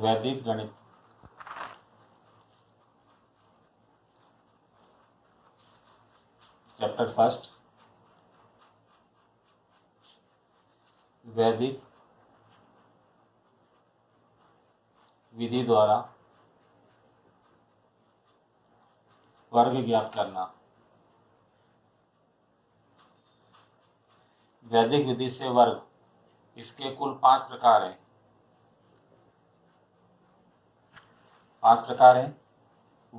वैदिक गणित। Chapter first, वैदिक विधि द्वारा वर्ग ज्ञात करना। वैदिक विधि से वर्ग, इसके कुल 5 प्रकार हैं। 5 प्रकार हैं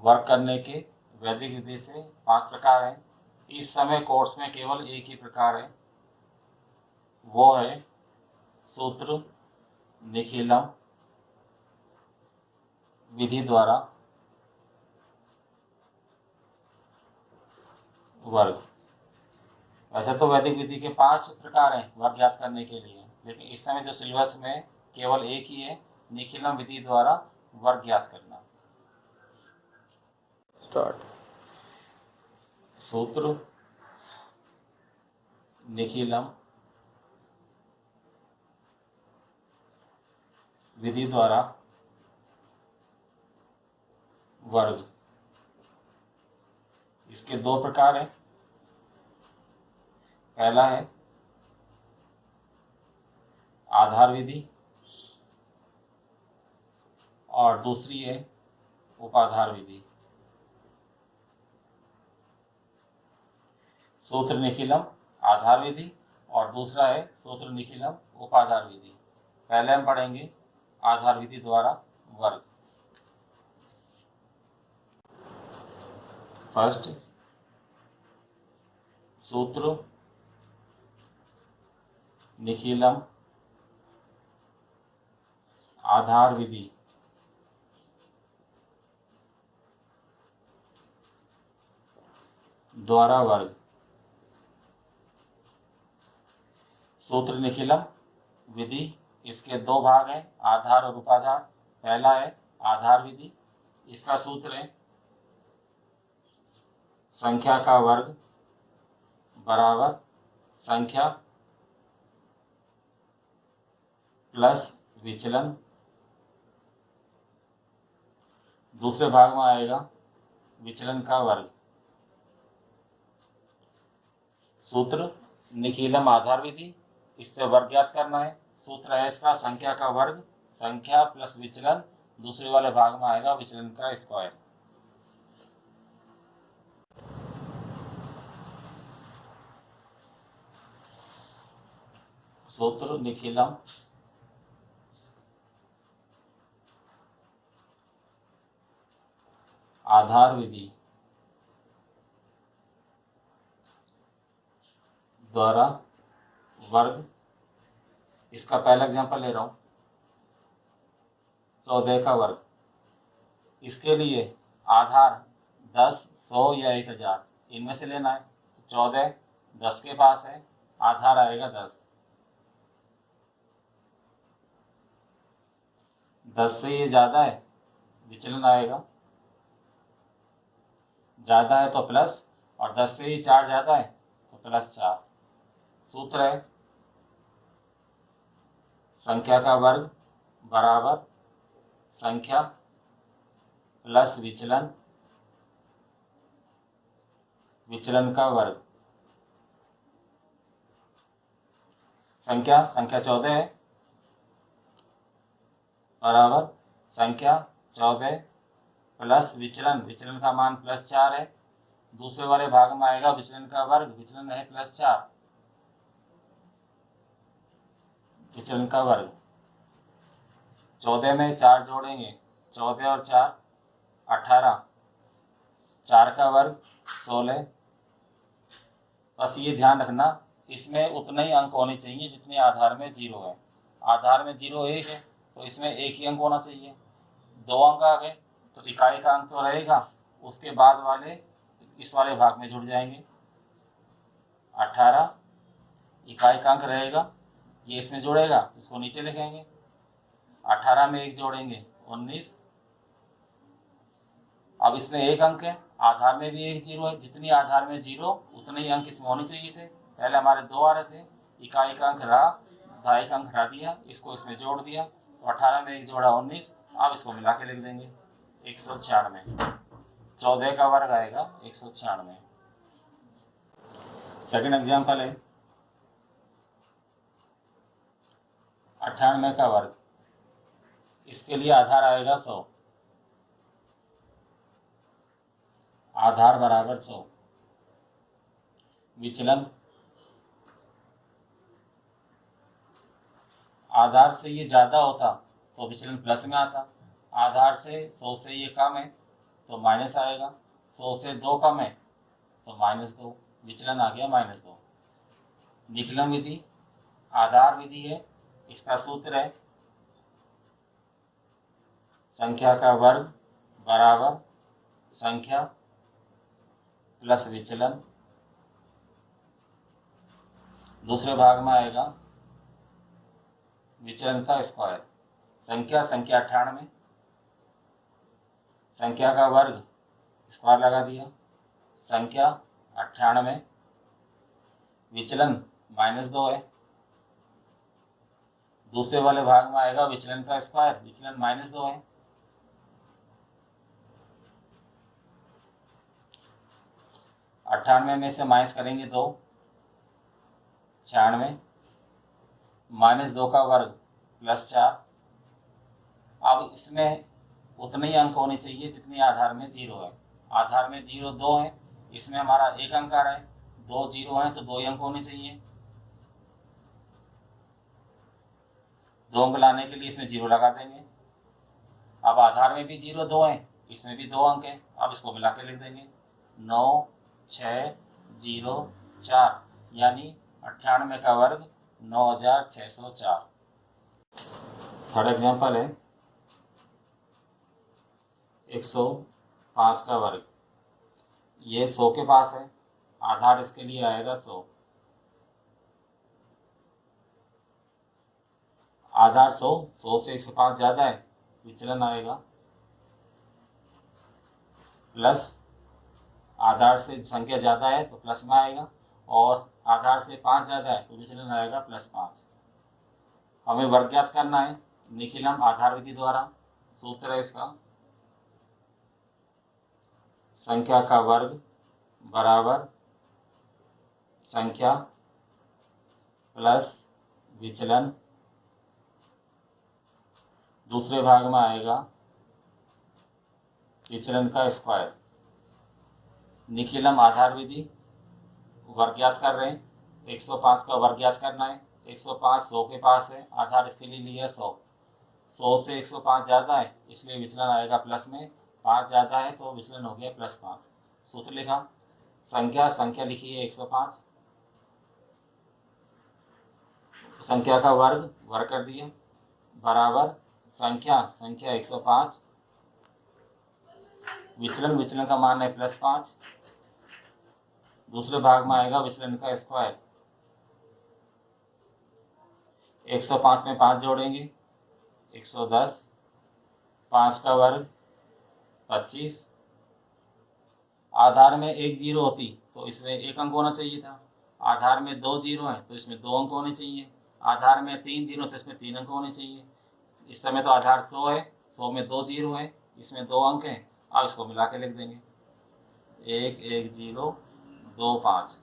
वर्ग करने के। वैदिक विधि से 5 प्रकार हैं। इस समय कोर्स में केवल एक ही प्रकार है, वो है सूत्र निखिलम विधि द्वारा वर्ग। वैसे तो वैदिक विधि के 5 प्रकार हैं वर्ग ज्ञात करने के लिए, लेकिन इस समय जो सिलेबस में केवल एक ही है, निखिलम विधि द्वारा वर्ग ज्ञात करना। स्टार्ट। सूत्र निखिलम विधि द्वारा वर्ग। इसके 2 प्रकार हैं। पहला है आधार विधि और दूसरी है उपाधार विधि। सूत्र निखिलम आधार विधि और दूसरा है सूत्र निखिलम उपाधार विधि। पहले हम पढ़ेंगे आधार विधि द्वारा वर्ग। फर्स्ट, सूत्र निखिलम आधार विधि द्वारा वर्ग। सूत्र निखिलम विधि, इसके 2 भाग हैं, आधार और उपाधार। पहला है आधार विधि। इसका सूत्र है संख्या का वर्ग बराबर संख्या प्लस विचलन। दूसरे भाग में आएगा विचलन का वर्ग। सूत्र निखिलम आधार विधि, इससे वर्ग ज्ञात करना है। सूत्र है इसका संख्या का वर्ग, संख्या प्लस विचलन। दूसरे वाले भाग में आएगा विचलन का स्क्वायर। सूत्र निखिलम आधार विधि द्वारा वर्ग। इसका पहला एग्जांपल ले रहा हूँ, 14 का वर्ग। इसके लिए आधार 10, 100 या 1000 इनमें से लेना है। 14 10 के पास है, आधार आएगा 10। 10 से ये ज़्यादा है, विचलन आएगा। ज़्यादा है तो प्लस, और 10 से ही 4 ज़्यादा है तो प्लस 4। सूत्र है संख्या का वर्ग बराबर संख्या प्लस विचलन, विचलन का वर्ग। संख्या 14 है बराबर संख्या 14 प्लस विचलन, विचलन का मान +4 है। दूसरे वाले भाग में आएगा विचलन का वर्ग, विचलन है +4, विचलन का वर्ग। 14 में 4 जोड़ेंगे, 14 और 4 18, 4 का वर्ग 16। बस ये ध्यान रखना, इसमें उतने ही अंक होने चाहिए जितने आधार में 0 है। आधार में 0 1 है तो इसमें 1 ही अंक होना चाहिए। 2 अंक आ गए तो इकाई का अंक तो रहेगा, उसके बाद वाले इस वाले भाग में जुड़ जाएंगे। 18 इकाई का अंक रहेगा, ये इसमें जुड़ेगा तो इसको नीचे लिखेंगे। 18 में 1 जोड़ेंगे 19। अब इसमें 1 अंक है, आधार में भी 1 0 है। जितनी आधार में 0 उतने ही अंक इसमें होने चाहिए थे। पहले हमारे 2 आ रहे थे, इकाई का अंक रहा, 2.5 का अंक हटा दिया, इसको इसमें जोड़ दिया तो तो 18 में 1 जोड़ा 19, अब इसको मिला के लिख देंगे 196। 14 का वर्ग आएगा 196। सेकेंड एग्जाम्पल है 98 का वर्ग, इसके लिए आधार आएगा 100, आधार बराबर 100, विचलन आधार से ये ज़्यादा होता तो विचलन प्लस में आता, आधार से 100 से ये कम है तो माइनस आएगा, 100 से 2 कम है तो -2, विचलन आ गया -2। निकलन विधि आधार विधि है, इसका सूत्र है संख्या का वर्ग बराबर संख्या प्लस विचलन। दूसरे भाग में आएगा विचलन का स्क्वायर। संख्या 98, संख्या का वर्ग स्क्वायर लगा दिया, संख्या 98, विचलन -2 है। दूसरे वाले भाग में आएगा विचलन का स्क्वायर, विचलन -2 है। अट्ठानवे में से माइनस करेंगे 2, 96, -2 का वर्ग +4। अब इसमें उतने ही अंक होने चाहिए जितनी आधार में 0 है। आधार में 0 2 है, इसमें हमारा 1 अंक आ रहा है, 2 0 हैं तो 2 ही अंक होने चाहिए। 2 अंक लाने के लिए इसमें 0 लगा देंगे। अब आधार में भी 0 2 है, इसमें भी 2 अंक है, अब इसको मिला के लिख देंगे 9 6 0 4, यानी 98 का वर्ग 9604। थर्ड एग्जाम्पल है 105 का वर्ग, ये 100 के पास है, आधार इसके लिए आएगा 100, आधार 100 से 105 ज़्यादा है, विचलन आएगा प्लस, आधार से संख्या ज़्यादा है तो प्लस में आएगा, और आधार से 5 ज़्यादा है तो विचलन आएगा +5। हमें वर्ग ज्ञात करना है, निखिलम आधार विधि द्वारा। सूत्र है इसका संख्या का वर्ग बराबर संख्या प्लस विचलन। दूसरे भाग में आएगा विचलन का स्क्वायर। निखिलम आधार विधि, वर्ग ज्ञात कर रहे हैं, 105 का वर्ग ज्ञात करना है। 105 100 के पास है, आधार इसके लिए लिया 100, 100 से 105 ज़्यादा है इसलिए विचलन आएगा प्लस में, 5 ज़्यादा है तो विचलन हो गया +5। सूत्र लिखा, संख्या लिखी है 105, संख्या का वर्ग कर दिया बराबर संख्या 105, विचलन का मान है +5। दूसरे भाग में आएगा विचलन का स्क्वायर। 105 में 5 जोड़ेंगे 110, 5 का वर्ग 25। आधार में 1 0 होती तो इसमें 1 अंक होना चाहिए था, आधार में 2 0 है तो इसमें 2 अंक होने चाहिए, आधार में 3 0 तो इसमें 3 अंक होने चाहिए। इस समय तो आधार 100 है, 100 में 2 0 है, इसमें 2 अंक हैं, अब इसको मिला के लिख देंगे 1 1 0 2 5।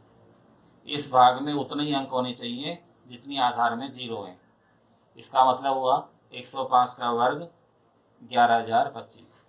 इस भाग में उतने ही अंक होने चाहिए जितनी आधार में 0 है। इसका मतलब हुआ 105 का वर्ग 11025।